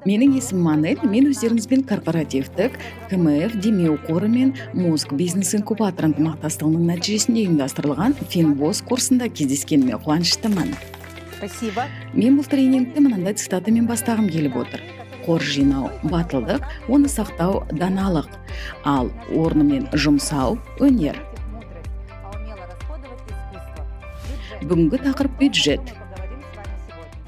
Менің есімім Манель, мен өздеріңізбен корпоративтік, КМФ, демеу қоры мен Мозг бизнес инкубатор ынтымақтастығының нәтижесінде ұйымдастырылған Финбос курсында кездескеніме қуаныштымын. Спасибо. Мен бұл тренингті мынандай цитатамен бастағым келіп отыр. Қор жинау батылдық, оны сақтау даналық, ал орнымен жұмсау өнер. А умело расходовать искусство. Бүгінгі тақырып бюджет. Поговорим с вами сегодня.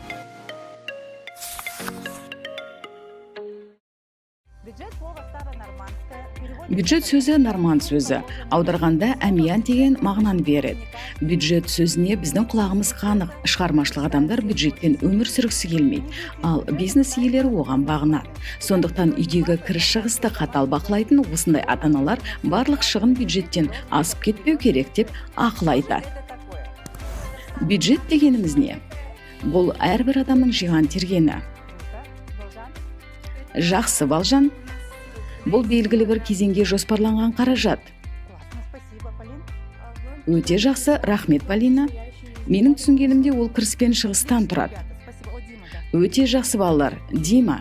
Бюджет слово старонормандское. Бюджет сөзі норман сөзі, аударғанда әмиян деген мағынаны береді. Бюджет сөзіне біздің құлағымыз қанық, шығармашылық адамдар бюджетпен өмір сүргісі келмейді, ал бизнес иелері оған бағынады. Сондықтан үйдегі кіріс шығысты қатал бақылайтын осындай ата-аналар барлық шығын бюджеттен асып кетпеу керек деп ақыл айтады. Это такое. Бюджет дегеніміз не? Бұл әрбір адамның жиған тергені. Должан. Жақсы, Балжан. Бұл белгілі бір кезеңге жоспарланған қаражат. Классно, спасибо, Полин. Өте жақсы, рахмет, Полина. Менің түсінгенімде ол кіріс пен шығыстан тұрады. Спасибо. О, Дима, да. Өте жақсы балалар. Дима.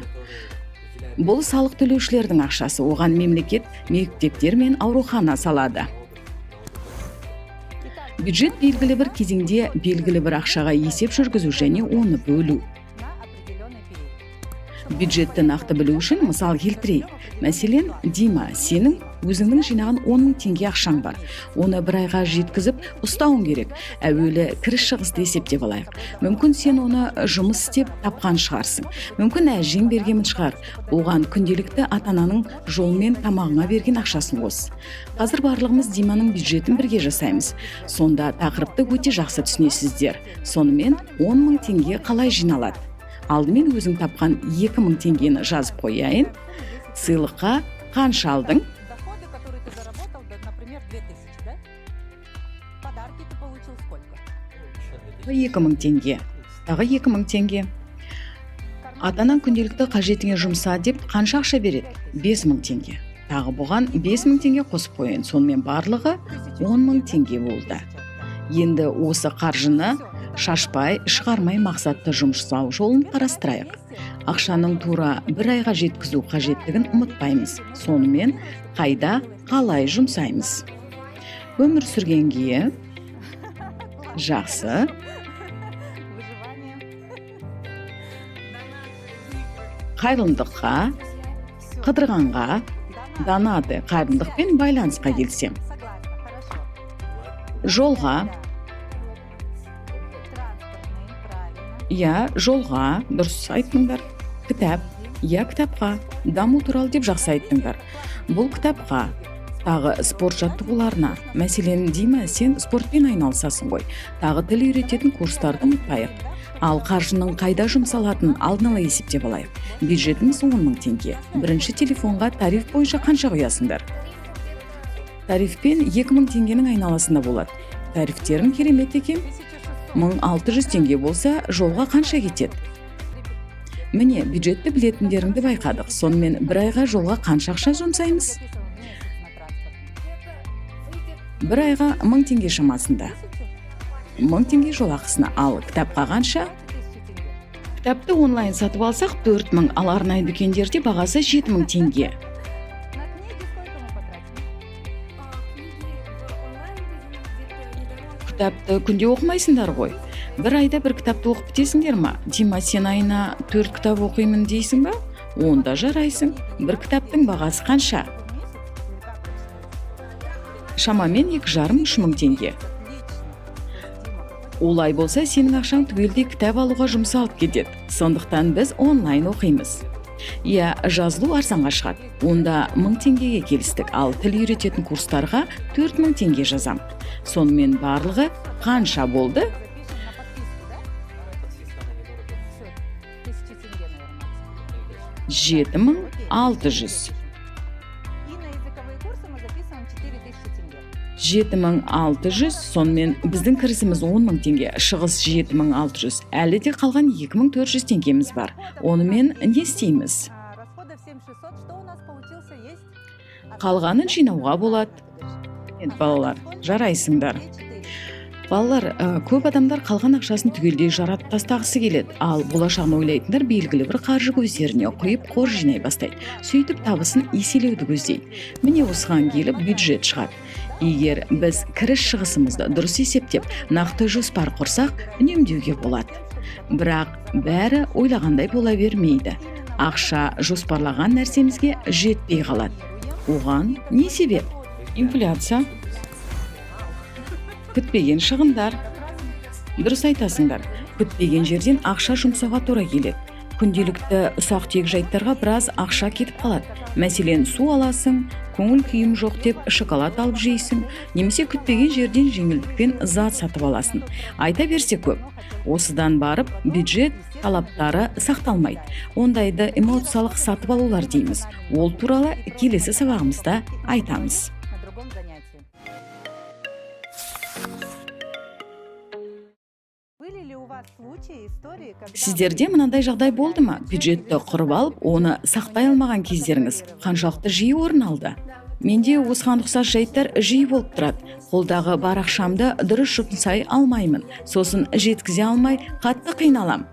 Бұл салық төлеушілердің ақшасы. Оған мемлекет мектептер мен аурухана салады. Бюджет белгілі бір кезеңде белгілі бір ақшаға есеп жүргізу және оны бөлу. На определенный период. Бюджетті нақты білу үшін мысал келтірейік. Мәселен, Дима, сенің өзіңнің жинаған 10 мың теңге ақшаң бар. Оны бір айға жеткізіп ұстауың керек. Әуелі кіріс шығысты есептеп алайық. Мүмкін сен оны жұмыс істеп тапқан шығарсың. Мүмкін әжең бергенін шығар. Оған күнделікті ата-ананың жолмен тамағыңа берген ақшасын қос. Қазір барлығымыз Диманың бюджетін бірге жасаймыз. Сонда тақырыпты өте жақсы түсінесіздер. Сонымен 10 мың теңге қалай жиналады? Алдымен өзің тапқан 2 мың теңгені жазып қояйын. Сыйлыққа қанша алдың? Доходы, которые ты заработал, да, например, 2000, да? Подарки ты получил сколько? 2 мың теңге. Тағы 2 мың теңге. Атанан күнделікті қажетіңе жұмса деп қанша ақша береді? 5 мың теңге. Тағы бұған 5 мың теңге қосып қойын. Сонымен барлығы 10 мың теңге болды. Енді осы қаржыны шашпай, шығармай мақсатты жұмсау жолын қарастырайық. Ақшаның тура бір айға жеткізу қажеттігін ұмытпаймыз. Сонымен қайда, қалай жұмсаймыз? Өмір сүргенге жақсы, Выживание. қайырымдылыққа, қыдырғанға, донаты қайырымдылықпен байланысқа келсем. Согласна, хорошо. Жолға, Транспортный, правильно. жолға, дұрыс айттыңдар. Кітап, кітапқа, даму туралы деп жақсы айттыңдар. Бұл кітапқа, тағы спорт жаттығуларына. Мәселен, Дима, сен спортпен айналысасың ғой. Тағы тіл үйрететін курстарды ұмытпайық. Ал қаржының қайда жұмсалатынын алдын ала есептеп алайық. Бюджетіміз 10 мың теңге. Бірінші телефонға тариф бойынша қанша қоясыңдар? Тарифпен 2 мың теңгенің айналасында болады. Тарифтерің керемет екен. 1600 теңге болса, жолға қанша кетеді? Міне, бюджетті білетіндеріңді байқадық. Сонымен бір айға жолға қанша ақша жұмсаймыз? Бір айға 1000 теңге шамасында. 1000 теңге жол ақысына, ал кітапқа қанша? Кітапты онлайн сатып алсақ 4000, ал арнайы дүкендерде бағасы 7000 теңге. На книги сколько мы потратим? Кітапты күнде оқымайсыңдар ғой. Бір айда бір кітапты оқып бітесіңдер ма? Дима, сен айына 4 кітап оқимын дейсің ба? Онда жарайсың. Бір кітаптың бағасы қанша? Шамамен 2,5-3 мың теңге. Олай болса, сенің ақшаң түгелдей кітап алуға жұмсалып кетеді. Сондықтан біз онлайн оқимыз. Жазылу арзанға шығады. Онда 1000 теңгеге келістік, ал тіл үйрететін курстарға 4000 теңге жазам. Сонымен барлығы қанша болды? Все, 1000 тенге, наверное. 7600. И на языковые курсы мы записываем 4000 тенге. 7600, сонымен біздің кірісіміз 10 мың теңге, шығыс 7600, әлі де қалған 2400 теңгеміз бар. Онымен не істейміз? Расходов 7600. Что у нас получился? Есть? Қалғанын жинауға болады. Балалар, жарайсыңдар. Балалар, көп адамдар қалған ақшасын түгелдей жаратып тастағысы келеді, ал болашағын ойлайтындар белгілі бір қаржы көздеріне құйып қор жинай бастайды. Сөйтіп табысын еселеуді көздейді. Міне осыған келіп бюджет шығады. Егер біз кіріс шығысымызды дұрыс есептеп, нақты жоспар құрсақ, үнемдеуге болады. Бірақ бәрі ойлағандай бола бермейді. Ақша жоспарлаған нәрсемізге жетпей қалады. Оған не себеп? Инфляция, күтпеген шығындар. Дұрыс айтасыңдар, күтпеген жерден ақша жұмсауға тура келеді. Күнделікті ұсақ түйек жайттарға біраз ақша кетіп қалады. Мәселен, су аласың, көңіл күйім жоқ деп шоколад алып жейсің, немесе күтпеген жерден жеңілдікпен зат сатып аласың. Айта берсе көп. Осыдан барып, бюджет талаптары сақталмайды. Ондайды эмоциялық сатып алулар дейміз. Ол туралы келесі сабағымызда айтамыз. На другом занятии. Были ли у вас случаи, истории, когда... Сіздерде мынандай жағдай болды ма? Бюджетті құрып алып, оны сақтай алмаған кездеріңіз қаншалықты жиі орын алды? Менде осыған ұқсас жайттар жиі болып тұрады. Қолдағы бар ақшамды дұрыс жұмсай алмаймын. Сосын жеткізе алмай, қатты қиналам.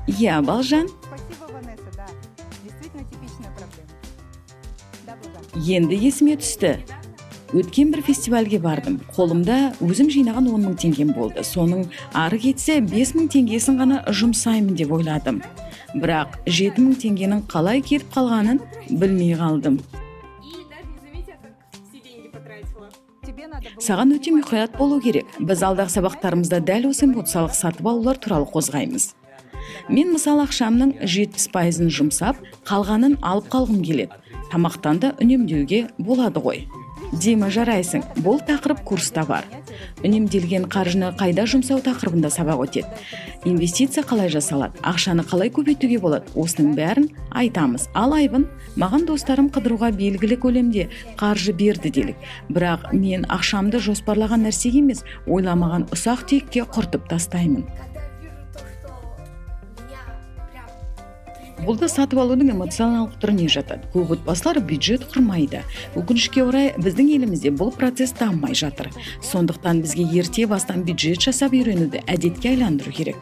Иә, Балжан, Спасибо, Ванесса, да. Действительно типичная проблема. Да, Бузан? енді есіме түсті. Өткен бір фестивальге бардым. Қолымда өзім жинаған 10 000 теңгем болды. Соның ары кетсе 5 000 теңгесін ғана жұмсаймын деп ойладым. Бірақ 7 000 теңгенің қалай кетіп қалғанын білмей қалдым. И даже не заметила, как все деньги потратила. Тебе надо было... Саған өте мұқият болу керек. Біз алдағы сабақтарымызда дәл осы эмоциялық сатып алулар туралы қозғаймыз. Мен мысал ақшамның 70%-ын жұмсап, қалғанын алып қалғым келеді. Тамақтан да үнемдеуге болады ғой. Дима, жарайсың, бұл тақырып курста бар. Үнемделген қаржыны қайда жұмсау тақырыбында сабақ өтеді. Инвестиция қалай жасалады, ақшаны қалай көбейтуге болады, осының бәрін айтамыз. Ал Айбын, маған достарым қыдыруға белгілі көлемде қаржы берді делік. Бірақ мен ақшамды жоспарлаған нәрсеге емес, ойламаған ұсақ түйекке құртып тастаймын. Когда я вижу то, что меня прям Бұл да сатып алудың эмоционалдық түріне жатады. Көп отбасылар бюджет құрмайды. Өкінішке орай, біздің елімізде бұл процесс дамымай жатыр. Сондықтан бізге ерте бастан бюджет жасап үйренуді әдетке айландыру керек.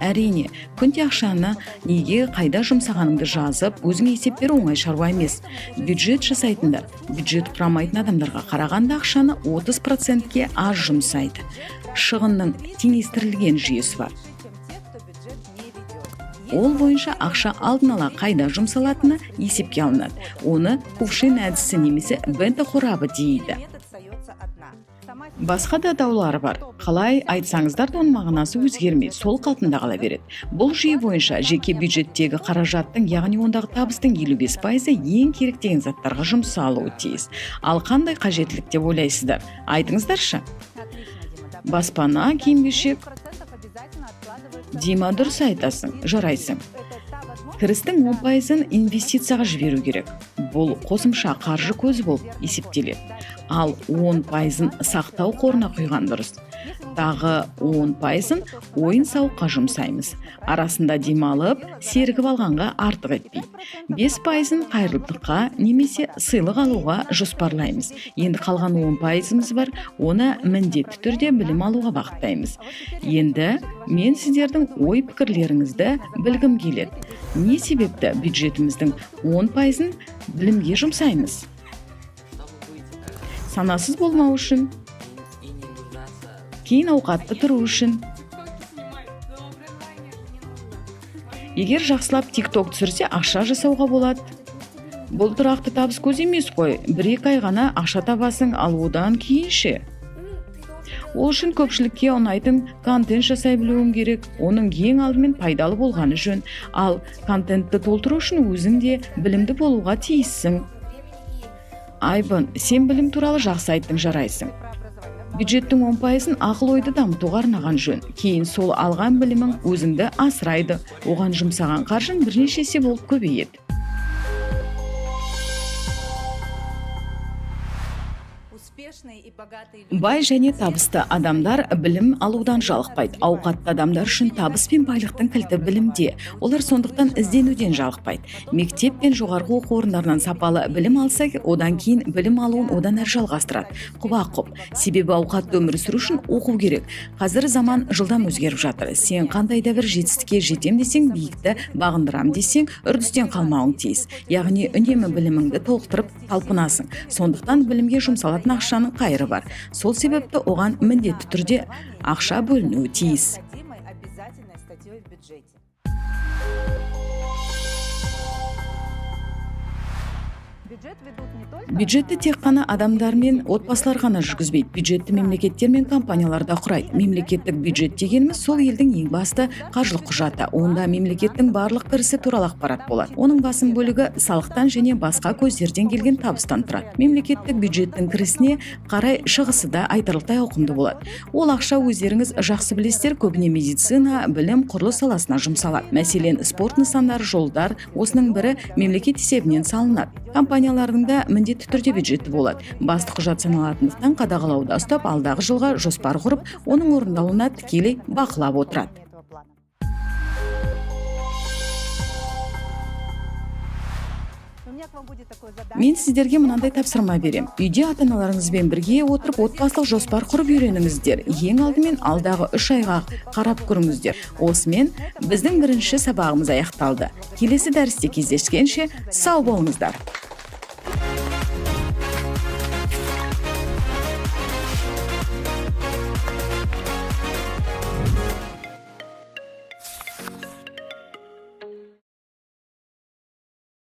Әрине, күнде ақшаны неге қайда жұмсағаныңды жазып, өзің есеп беру оңай шаруа емес. Бюджет жасайтындар, бюджет құрамайтын адамдарға қарағанда ақшаны 30%-ке аз жұмсайды. Шығынның теңестірілген жүйесі бар. чем те, кто бюджет не ведет. Ол бойынша ақша алдын ала қайда жұмсалатыны есепке алынады. Оны кувшин әдісі немесе бента қорабы дейді. Нет, остается одна. Сама Басқа да даулар бар. Қалай айтсаңыздар да оның мағынасы өзгермейді, сол қалпында қала береді. Бұл жүйе бойынша жеке бюджеттегі қаражаттың, яғни ондағы табыстың 55%-ы ең керек деген заттарға жұмсалуы тиіс. Ал қандай қажеттілік деп ойлайсыздар? Айтыңыздаршы. Отлично, Дима, да. Баспана, киім-кешек. 10% обязательно откладывается. Дима, дұрыс айтасың, жарайсың. Это та возможность, Кірістің 10%-ын инвестицияға жіберу керек. Бұл қосымша қаржы көзі болып есептеледі. Ал 10%-ын сақтау қорына құйған дұрыс. Тағы 10%-ын ойын-сауыққа жұмсаймыз. Арасында демалып, сергіп алғанға артық етпей. 5%-ын қайырымдылыққа немесе сыйлық алуға жоспарлаймыз. Енді қалған 10%-ымыз бар, оны міндетті түрде білім алуға бағыттаймыз. Енді мен сіздердің ой пікірлеріңізді білгім келеді. Не себепті бюджетіміздің 10%-ын білімге жұмсаймыз? Санасыз болмау үшін, и не нуждаться кейін ауқатты тұру үшін. Сколько снимать? Но образование же не нужно. Егер жақсылап TikTok түсірсе, ақша жасауға болады. Бұл тұрақты табыс көзі емес қой. 1-2 ай ғана ақша табасың, ал одан кейін ше. Ол үшін көпшілікке ұнайтын контент жасай білуің керек. Оның ең алдымен пайдалы болғаны жөн. Ал контентті толтыру үшін өзің де білімді болуға тиіссің. Айбын, сен білім туралы жақсы айттың, жарайсың. про образование. Бюджеттің 10%-ын ақыл-ойды дамытуға арнаған жөн. Кейін сол алған білімің өзіңді асырайды. Оған жұмсаған қаржың бірнеше есе болып көбейеді. Успешный Бай және табысты адамдар білім алудан жалықпайды. Ауқатты адамдар үшін табыс пен байлықтың кілті білімде. Олар сондықтан ізденуден жалықпайды. Мектеп пен жоғарғы оқу орындарынан сапалы білім алса, одан кейін білім алуын одан әрі жалғастырады. Құба-құп. Себебі ауқатты өмір сүру үшін оқу керек. Қазір заман жылдам өзгеріп жатыр. Сен қандай да бір жетістікке жетем десең, биікті бағындырам десең, үрдістен қалмауың тиіс. Яғни үнемі біліміңді толықтырып талпынасың. Сондықтан білімге жұмсалатын ақшаның қайыры бар. Сол себепті оған міндетті түрде ақша бөлінуі тиіс. Обязательной статьей в бюджете. Бюджет ведут не только Бюджетті тек қана адамдар мен отбасылар ғана жүргізбейді. Бюджетті мемлекеттер мен компаниялар да құрайды. Мемлекеттік бюджет дегеніміз сол елдің ең басты қаржылық құжаты. Онда мемлекеттің барлық кірісі туралы ақпарат болады. Оның басым бөлігі салықтан және басқа көздерден келген табыстан тұрады. Мемлекеттік бюджеттің кірісіне қарай шығысы да айтарлықтай ауқымды болады. Ол ақша өздеріңіз жақсы білесіздер, көбіне медицина, білім, құрылыс саласына жұмсалады. Мәселен, спорт нысандары, жолдар, осының бірі мемлекет есебінен салынады. Компаниялардың да міндетті түрде бюджеті болады. Басты құжат саналатындықтан қадағалауда ұстап, алдағы жылға жоспар құрып, оның орындалуына тікелей бақылап отырады. этого плана. У меня к вам будет такое задание. Мен сіздерге мынандай тапсырма берем. Үйде ата-аналарыңызбен бірге отырып, отбасылық жоспар құрып үйреніңіздер. Ең алдымен алдағы 3 айға қарап көріңіздер. Осымен біздің бірінші сабағымыз аяқталды. Келесі дәрісте кездескенше сау болыңыздар.